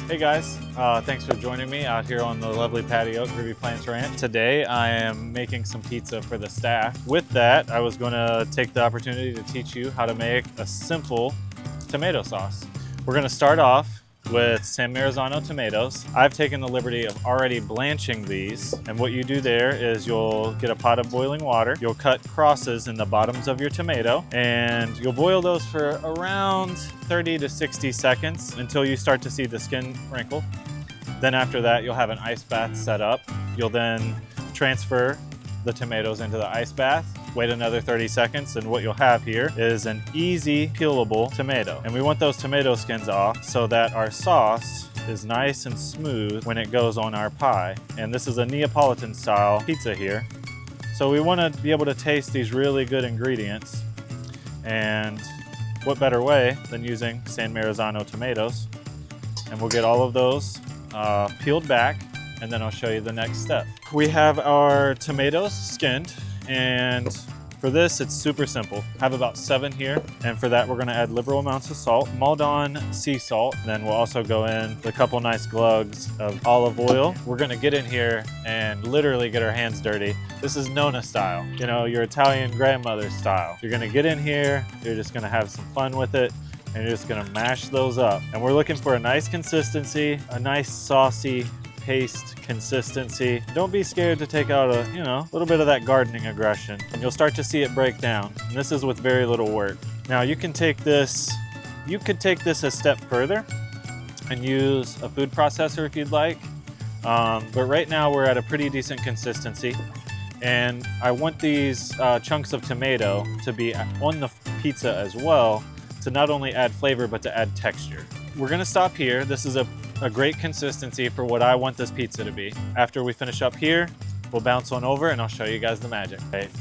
Hey guys, thanks for joining me out here on the lovely patio at Groovy Plants Ranch. Today I am making some pizza for the staff. With that, I was going to take the opportunity to teach you how to make a simple tomato sauce. We're going to start off with San Marzano tomatoes. I've taken the liberty of already blanching these, and what you do there is you'll get a pot of boiling water, you'll cut crosses in the bottoms of your tomato, and you'll boil those for around 30 to 60 seconds until you start to see the skin wrinkle. Then after that, you'll have an ice bath set up. You'll then transfer the tomatoes into the ice bath, wait another 30 seconds, and what you'll have here is an easy peelable tomato. And we want those tomato skins off so that our sauce is nice and smooth when it goes on our pie. And this is a Neapolitan-style pizza here. So we want to be able to taste these really good ingredients. And what better way than using San Marzano tomatoes? And we'll get all of those peeled back, and then I'll show you the next step. We have our tomatoes skinned, and for this it's super simple. I have about 7 here, and for that we're going to add liberal amounts of salt, Maldon sea salt. Then we'll also go in with a couple nice glugs of olive oil. We're going to get in here and literally get our hands dirty. This is Nonna style, you know, your Italian grandmother style. You're going to get in here, you're just going to have some fun with it, and you're just going to mash those up. And we're looking for a nice consistency, a nice saucy paste consistency. Don't be scared to take out a little bit of that gardening aggression, and you'll start to see it break down. And this is with very little work. Now you could take this a step further and use a food processor if you'd like. But right now we're at a pretty decent consistency, and I want these chunks of tomato to be on the pizza as well, to not only add flavor but to add texture. We're gonna stop here. This is a great consistency for what I want this pizza to be. After we finish up here, we'll bounce on over and I'll show you guys the magic. Right.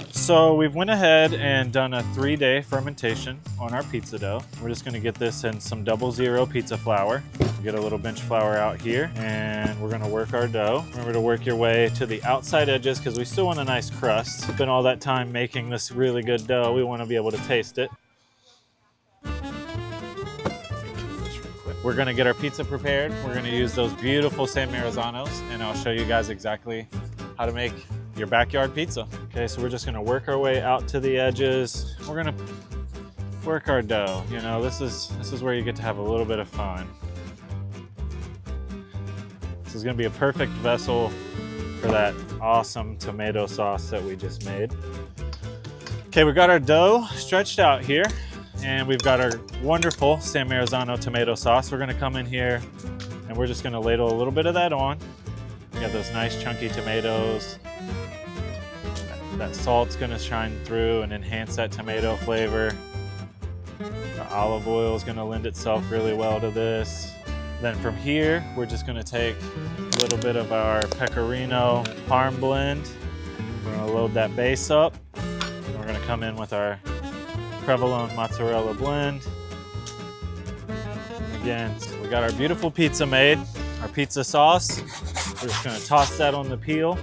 So we've went ahead and done a 3-day fermentation on our pizza dough. We're just gonna get this in some 00 pizza flour. Get a little bench flour out here, and we're gonna work our dough. Remember to work your way to the outside edges because we still want a nice crust. Spent all that time making this really good dough. We wanna be able to taste it. We're gonna get our pizza prepared. We're gonna use those beautiful San Marzanos, and I'll show you guys exactly how to make your backyard pizza. Okay, so we're just gonna work our way out to the edges. We're gonna work our dough. You know, this is where you get to have a little bit of fun. This is gonna be a perfect vessel for that awesome tomato sauce that we just made. Okay, we got our dough stretched out here, and we've got our wonderful San Marzano tomato sauce. We're gonna come in here and we're just gonna ladle a little bit of that on. We got those nice chunky tomatoes. That salt's gonna shine through and enhance that tomato flavor. The olive oil is gonna lend itself really well to this. Then from here, we're just gonna take a little bit of our pecorino-parm blend. We're gonna load that base up. And we're gonna come in with our provolone mozzarella blend. Again, we got our beautiful pizza made, our pizza sauce. We're just gonna toss that on the peel,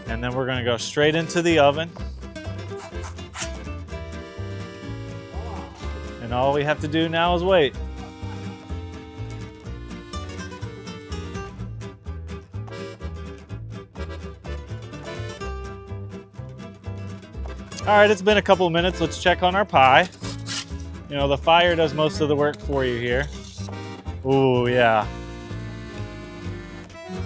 and then we're gonna go straight into the oven. And all we have to do now is wait. All right, it's been a couple of minutes. Let's check on our pie. You know, the fire does most of the work for you here. Ooh, yeah.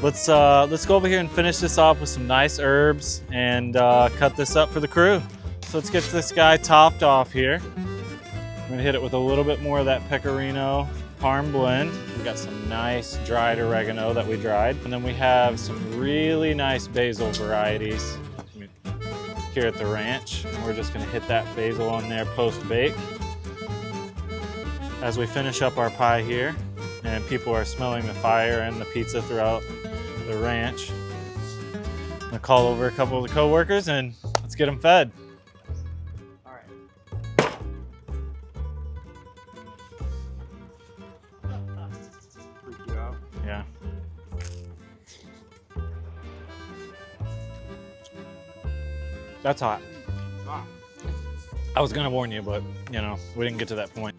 Let's go over here and finish this off with some nice herbs and cut this up for the crew. So let's get this guy topped off here. I'm gonna hit it with a little bit more of that pecorino-parm blend. We got some nice dried oregano that we dried. And then we have some really nice basil varieties here at the ranch. We're just gonna hit that basil on there post-bake. As we finish up our pie here, and people are smelling the fire and the pizza throughout the ranch, I'm gonna call over a couple of the co-workers and let's get them fed. All right. Freak you out? Yeah. That's hot. Wow. I I was gonna warn you, but you know, we didn't get to that point.